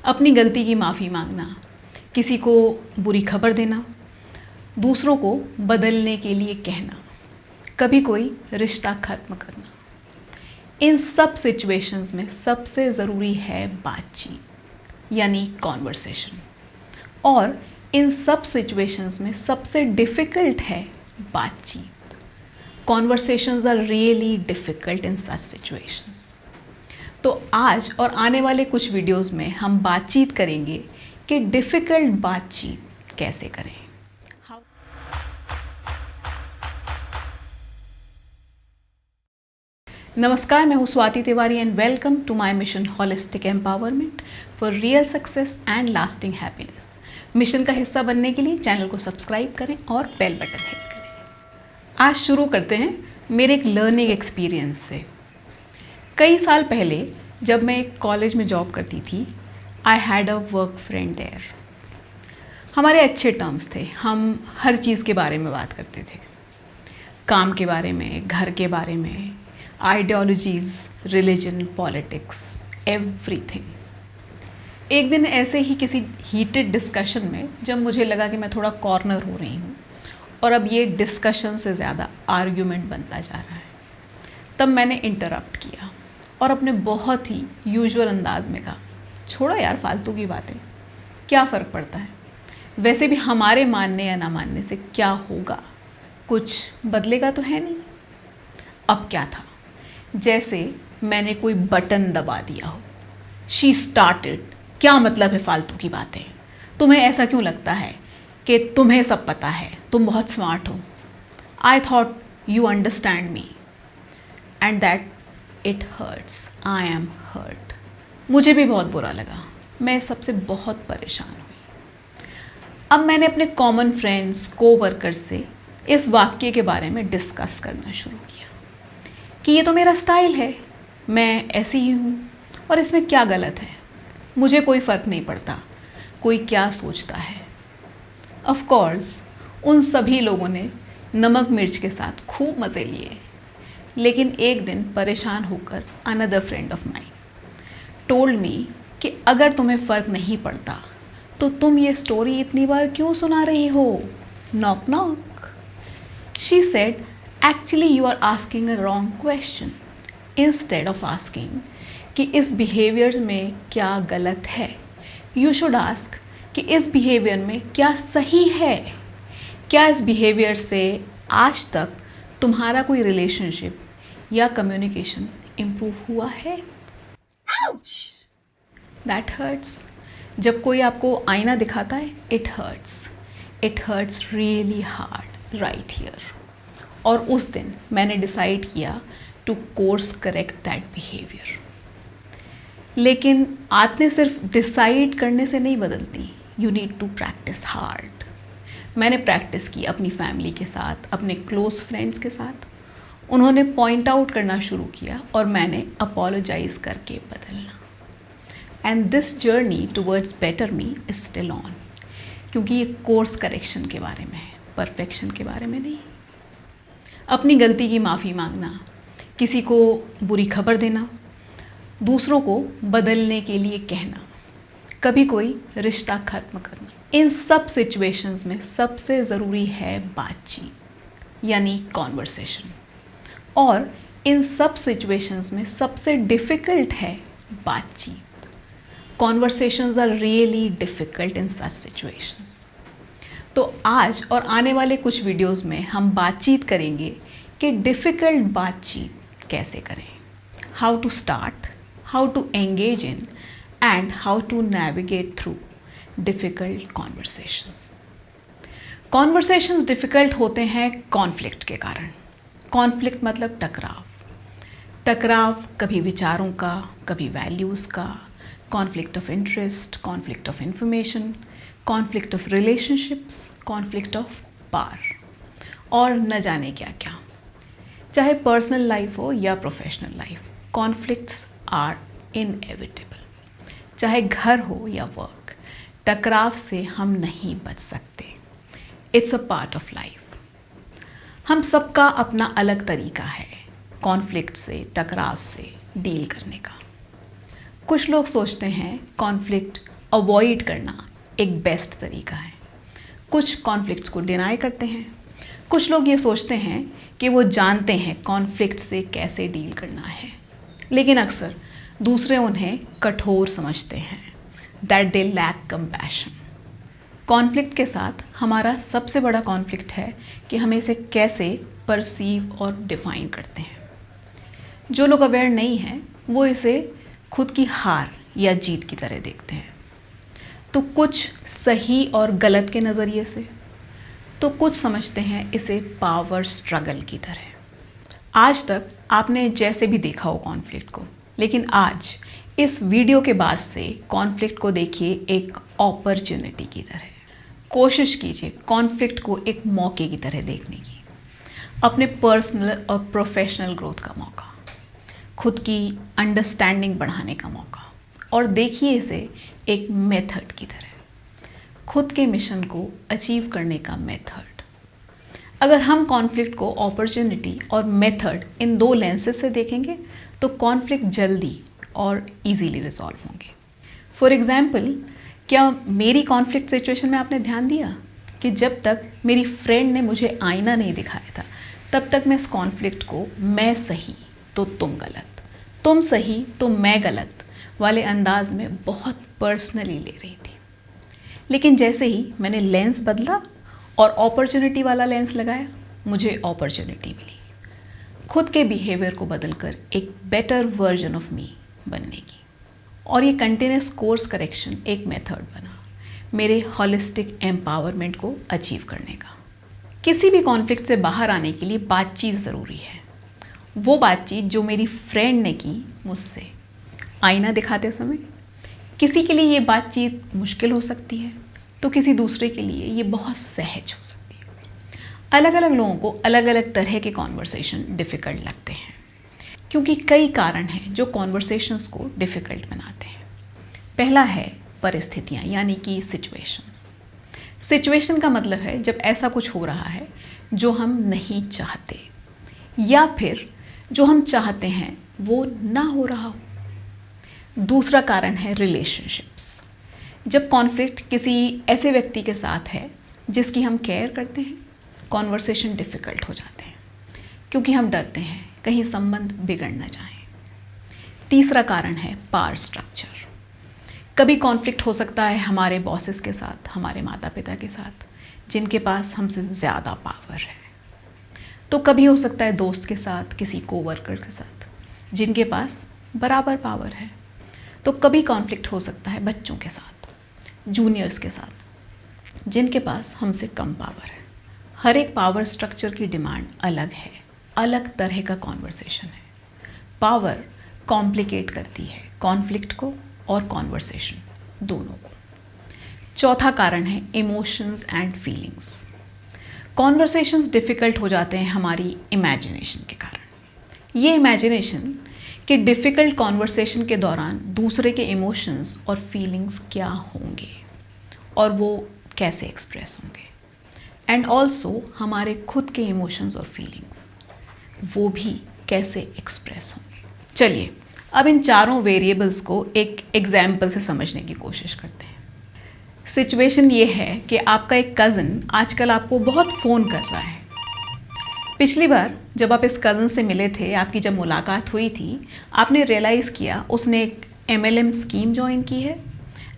अपनी गलती की माफ़ी मांगना, किसी को बुरी खबर देना, दूसरों को बदलने के लिए कहना, कभी कोई रिश्ता ख़त्म करना। इन सब सिचुएशंस में सबसे ज़रूरी है बातचीत यानी कॉन्वर्सेशन। और इन सब सिचुएशंस में सबसे डिफ़िकल्ट है बातचीत। Conversations are really difficult in such situations. तो आज और आने वाले कुछ वीडियोस में हम बातचीत करेंगे कि डिफ़िकल्ट बातचीत कैसे करें। नमस्कार, मैं हूँ Swati Tiwari and welcome to my mission holistic empowerment for real success and lasting happiness. Mission का हिस्सा बनने के लिए चैनल को सब्सक्राइब करें और बेल बटन हिट करें। आज शुरू करते हैं मेरे एक लर्निंग एक्सपीरियंस से। कई साल पहले जब मैं कॉलेज में जॉब करती थी, I had a work friend there. हमारे अच्छे टर्म्स थे, हम हर चीज़ के बारे में बात करते थे, काम के बारे में, घर के बारे में, आइडियोलॉजीज़, रिलीजन, पॉलिटिक्स, एवरीथिंग। एक दिन ऐसे ही किसी हीटेड डिस्कशन में जब मुझे लगा कि मैं थोड़ा कॉर्नर हो रही हूँ और अब ये डिस्कशन से ज़्यादा आर्ग्यूमेंट बनता जा रहा है, तब मैंने इंटरप्ट किया और अपने बहुत ही यूजुअल अंदाज में कहा, छोड़ो यार फालतू की बातें, क्या फ़र्क पड़ता है, वैसे भी हमारे मानने या ना मानने से क्या होगा, कुछ बदलेगा तो है नहीं। अब क्या था, जैसे मैंने कोई बटन दबा दिया हो। शी स्टार्टेड, क्या मतलब है फालतू की बातें, तुम्हें ऐसा क्यों लगता है कि तुम्हें सब पता है, तुम बहुत स्मार्ट हो, I thought you understand me and that it hurts, I am hurt. मुझे भी बहुत बुरा लगा, मैं सबसे बहुत परेशान हुई। अब मैंने अपने कॉमन फ्रेंड्स, कोवर्कर्स से इस वाक्य के बारे में डिस्कस करना शुरू किया कि ये तो मेरा स्टाइल है, मैं ऐसी ही हूँ और इसमें क्या गलत है, मुझे कोई फ़र्क नहीं पड़ता कोई क्या सोचता है। ऑफ कोर्स उन सभी लोगों ने नमक मिर्च के साथ खूब मज़े लिए, लेकिन एक दिन परेशान होकर another friend of mine told me कि अगर तुम्हें फ़र्क नहीं पड़ता तो तुम ये स्टोरी इतनी बार क्यों सुना रही हो। Knock knock. She said, actually you are asking a wrong question. Instead of asking कि इस बिहेवियर में क्या गलत है, यू शुड आस्क कि इस बिहेवियर में क्या सही है। क्या इस बिहेवियर से आज तक तुम्हारा कोई रिलेशनशिप या कम्युनिकेशन इम्प्रूव हुआ है। That hurts. जब कोई आपको आईना दिखाता है, it hurts really hard right here. और उस दिन मैंने डिसाइड किया to course correct that behaviour. लेकिन आदतें सिर्फ डिसाइड करने से नहीं बदलती, you need to practise hard. मैंने प्रैक्टिस की अपनी फैमिली के साथ, अपने क्लोज फ्रेंड्स के साथ। उन्होंने पॉइंट आउट करना शुरू किया और मैंने अपोलोजाइज़ करके बदलना। And this journey towards better me is still on, क्योंकि ये कोर्स करेक्शन के बारे में है, परफेक्शन के बारे में नहीं। अपनी गलती की माफ़ी मांगना, किसी को बुरी खबर देना, दूसरों को बदलने के लिए कहना, कभी कोई रिश्ता ख़त्म करना। इन सब सिचुएशंस में सबसे ज़रूरी है बातचीत यानी कॉन्वर्सेशन। और इन सब सिचुएशंस में सबसे डिफ़िकल्ट है बातचीत। Conversations are really difficult in such situations. तो आज और आने वाले कुछ वीडियोस में हम बातचीत करेंगे कि डिफ़िकल्ट बातचीत कैसे करें, how to start, how to engage in and how to navigate through difficult conversations. Conversations difficult होते हैं कॉन्फ्लिक्ट के कारण। कॉन्फ्लिक्ट मतलब टकराव कभी विचारों का, कभी वैल्यूज़ का, conflict of interest, conflict of information, conflict of relationships, conflict of power और न जाने क्या क्या। चाहे पर्सनल लाइफ हो या professional life, conflicts are inevitable. चाहे घर हो या वर्क, टकराव से हम नहीं बच सकते। It's a part of life. हम सबका अपना अलग तरीका है कॉन्फ्लिक्ट से, टकराव से डील करने का। कुछ लोग सोचते हैं कॉन्फ्लिक्ट अवॉइड करना एक बेस्ट तरीका है। कुछ कॉन्फ्लिक्ट्स को डिनाई करते हैं, कुछ लोग ये सोचते हैं कि वो जानते हैं कॉन्फ्लिक्ट से कैसे डील करना है, लेकिन अक्सर दूसरे उन्हें कठोर समझते हैं, that they lack compassion. Conflict के साथ हमारा सबसे बड़ा कॉन्फ्लिक्ट है कि हम इसे कैसे परसीव और डिफाइन करते हैं। जो लोग अवेयर नहीं हैं वो इसे खुद की हार या जीत की तरह देखते हैं, तो कुछ सही और गलत के नज़रिए से, तो कुछ समझते हैं इसे पावर स्ट्रगल की तरह। आज तक आपने जैसे भी देखा हो कॉन्फ्लिक्ट को, लेकिन आज इस वीडियो के बाद से कॉन्फ्लिक्ट को देखिए एक अपॉर्चुनिटी की तरह। कोशिश कीजिए कॉन्फ्लिक्ट को एक मौके की तरह देखने की, अपने पर्सनल और प्रोफेशनल ग्रोथ का मौका, खुद की अंडरस्टैंडिंग बढ़ाने का मौका, और देखिए इसे एक मेथड की तरह, खुद के मिशन को अचीव करने का मेथड। अगर हम कॉन्फ्लिक्ट को अपॉर्चुनिटी और मेथड इन दो लेंसेज से देखेंगे तो कॉन्फ्लिक्ट जल्दी और इजीली रिजॉल्व होंगे। फॉर एग्जाम्पल, क्या मेरी कॉन्फ्लिक्ट सिचुएशन में आपने ध्यान दिया कि जब तक मेरी फ्रेंड ने मुझे आईना नहीं दिखाया था तब तक मैं इस कॉन्फ्लिक्ट को मैं सही तो तुम गलत, तुम सही तो मैं गलत वाले अंदाज में बहुत पर्सनली ले रही थी। लेकिन जैसे ही मैंने लेंस बदला और अपॉर्चुनिटी वाला लेंस लगाया, मुझे अपॉर्चुनिटी मिली खुद के बिहेवियर को बदलकर एक बेटर वर्जन ऑफ मी बनने की। और ये कंटिन्यूस कोर्स करेक्शन एक मेथड बना मेरे होलिस्टिक एम्पावरमेंट को अचीव करने का। किसी भी कॉन्फ्लिक्ट से बाहर आने के लिए बातचीत ज़रूरी है। वो बातचीत जो मेरी फ्रेंड ने की मुझसे आईना दिखाते समय। किसी के लिए ये बातचीत मुश्किल हो सकती है तो किसी दूसरे के लिए ये बहुत सहज हो सकती है। अलग अलग लोगों को अलग अलग तरह के कॉन्वर्सेशन डिफ़िकल्ट लगते हैं, क्योंकि कई कारण हैं जो कॉन्वर्सेशंस को डिफ़िकल्ट बनाते हैं। पहला है परिस्थितियाँ, यानी कि सिचुएशंस। सिचुएशन का मतलब है जब ऐसा कुछ हो रहा है जो हम नहीं चाहते, या फिर जो हम चाहते हैं वो ना हो रहा हो। दूसरा कारण है रिलेशनशिप्स। जब कॉन्फ्लिक्ट किसी ऐसे व्यक्ति के साथ है जिसकी हम केयर करते हैं, कॉन्वर्सेशन डिफ़िकल्ट हो जाते हैं क्योंकि हम डरते हैं कहीं संबंध बिगड़ ना जाए। तीसरा कारण है पावर स्ट्रक्चर। कभी कॉन्फ्लिक्ट हो सकता है हमारे बॉसेस के साथ, हमारे माता पिता के साथ, जिनके पास हमसे ज़्यादा पावर है। तो कभी हो सकता है दोस्त के साथ, किसी कोवर्कर के साथ, जिनके पास बराबर पावर है। तो कभी कॉन्फ्लिक्ट हो सकता है बच्चों के साथ, जूनियर्स के साथ, जिनके पास हमसे कम पावर है। हर एक पावर स्ट्रक्चर की डिमांड अलग है, अलग तरह का कॉन्वर्सेशन है। पावर कॉम्प्लिकेट करती है कॉन्फ्लिक्ट को और कॉन्वर्सेशन दोनों को। चौथा कारण है emotions and feelings. Conversations difficult हो जाते हैं हमारी इमेजिनेशन के कारण। ये इमेजिनेशन कि डिफ़िकल्ट कॉन्वर्सेशन के दौरान दूसरे के इमोशंस और फीलिंग्स क्या होंगे और वो कैसे एक्सप्रेस होंगे, एंड ऑल्सो हमारे खुद के इमोशंस और फीलिंग्स वो भी कैसे एक्सप्रेस होंगे। चलिए अब इन चारों वेरिएबल्स को एक एग्जाम्पल से समझने की कोशिश करते हैं। सिचुएशन ये है कि आपका एक कज़न आजकल आपको बहुत फ़ोन कर रहा है। पिछली बार जब आप इस कज़न से मिले थे, आपकी जब मुलाकात हुई थी, आपने रियलाइज़ किया उसने एक MLM स्कीम ज्वाइन की है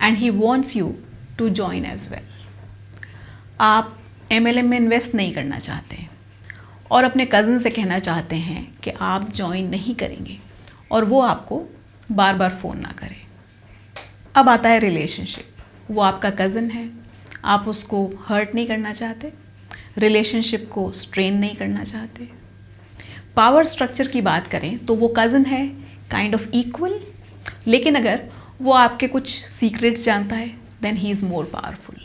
and he wants you to join as well. आप MLM में इन्वेस्ट नहीं करना चाहते और अपने कज़न से कहना चाहते हैं कि आप ज्वाइन नहीं करेंगे और वो आपको बार बार फ़ोन ना करे। अब आता है रिलेशनशिप। वो आपका कज़न है, आप उसको हर्ट नहीं करना चाहते, रिलेशनशिप को स्ट्रेन नहीं करना चाहते। पावर स्ट्रक्चर की बात करें तो वो कज़न है काइंड ऑफ इक्वल, लेकिन अगर वो आपके कुछ सीक्रेट्स जानता है then he is more powerful.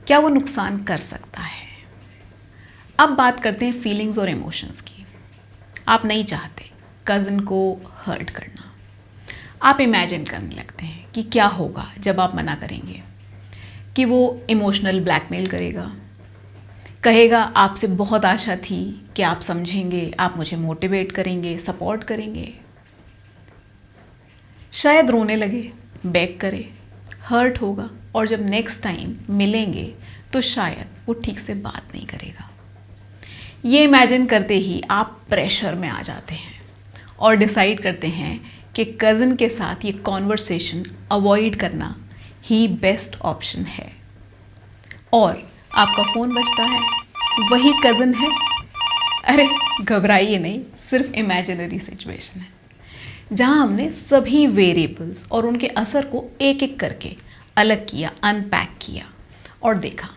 क्या वो नुकसान कर सकता है? अब बात करते हैं फीलिंग्स और इमोशंस की। आप नहीं चाहते कज़न को हर्ट करना। आप इमेजिन करने लगते हैं कि क्या होगा जब आप मना करेंगे, कि वो इमोशनल ब्लैकमेल करेगा, कहेगा आपसे बहुत आशा थी कि आप समझेंगे, आप मुझे मोटिवेट करेंगे, सपोर्ट करेंगे। शायद रोने लगे, बेग करे, हर्ट होगा और जब नेक्स्ट टाइम मिलेंगे तो शायद वो ठीक से बात नहीं करेगा। ये इमेजिन करते ही आप प्रेशर में आ जाते हैं और डिसाइड करते हैं कि कज़न के साथ ये कॉन्वर्सेशन अवॉइड करना ही बेस्ट ऑप्शन है। और आपका फ़ोन बजता है, वही कज़न है। अरे घबराइए नहीं, सिर्फ इमेजिनरी सिचुएशन है जहां हमने सभी वेरिएबल्स और उनके असर को एक एक करके अलग किया, अनपैक किया और देखा।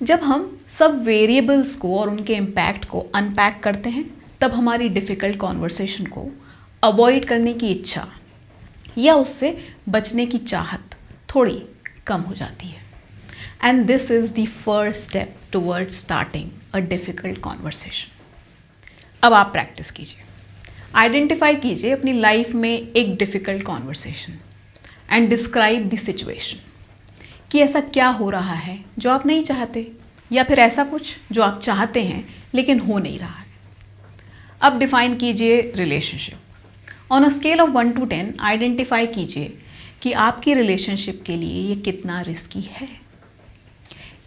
जब हम सब वेरिएबल्स को और उनके इम्पैक्ट को अनपैक करते हैं तब हमारी डिफ़िकल्ट कॉन्वर्सेशन को अवॉइड करने की इच्छा या उससे बचने की चाहत थोड़ी कम हो जाती है। And this is the first step towards starting a difficult conversation. अब आप प्रैक्टिस कीजिए, आइडेंटिफाई कीजिए अपनी लाइफ में एक difficult conversation and describe the situation कि ऐसा क्या हो रहा है जो आप नहीं चाहते, या फिर ऐसा कुछ जो आप चाहते हैं लेकिन हो नहीं रहा है। अब डिफाइन कीजिए relationship. On a scale of 1 to 10 identify कीजिए कि आपकी रिलेशनशिप के लिए ये कितना रिस्की है।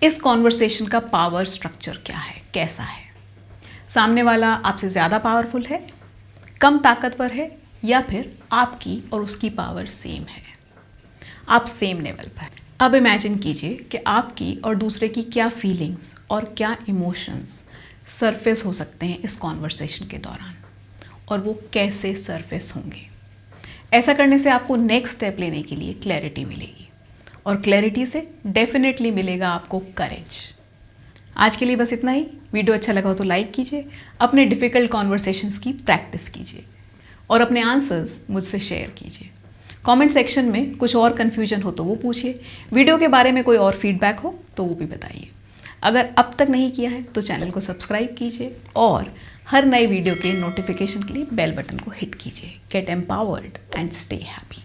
इस कॉन्वर्सेशन का पावर स्ट्रक्चर क्या है, कैसा है? सामने वाला आपसे ज़्यादा पावरफुल है, कम ताकतवर है, या फिर आपकी और उसकी पावर सेम है, आप सेम लेवल पर। अब इमेजिन कीजिए कि आपकी और दूसरे की क्या फीलिंग्स और क्या इमोशंस सरफेस हो सकते हैं इस कॉन्वर्सेशन के दौरान, और वो कैसे सरफेस होंगे। ऐसा करने से आपको नेक्स्ट स्टेप लेने के लिए क्लैरिटी मिलेगी, और क्लैरिटी से डेफिनेटली मिलेगा आपको करेज। आज के लिए बस इतना ही। वीडियो अच्छा लगा हो तो लाइक कीजिए, अपने डिफ़िकल्ट कॉन्वर्सेशंस की प्रैक्टिस कीजिए और अपने आंसर्स मुझसे शेयर कीजिए। कमेंट सेक्शन में कुछ और कन्फ्यूजन हो तो वो पूछिए, वीडियो के बारे में कोई और फीडबैक हो तो वो भी बताइए। अगर अब तक नहीं किया है तो चैनल को सब्सक्राइब कीजिए और हर नए वीडियो के नोटिफिकेशन के लिए बेल बटन को हिट कीजिए। Get empowered and stay happy.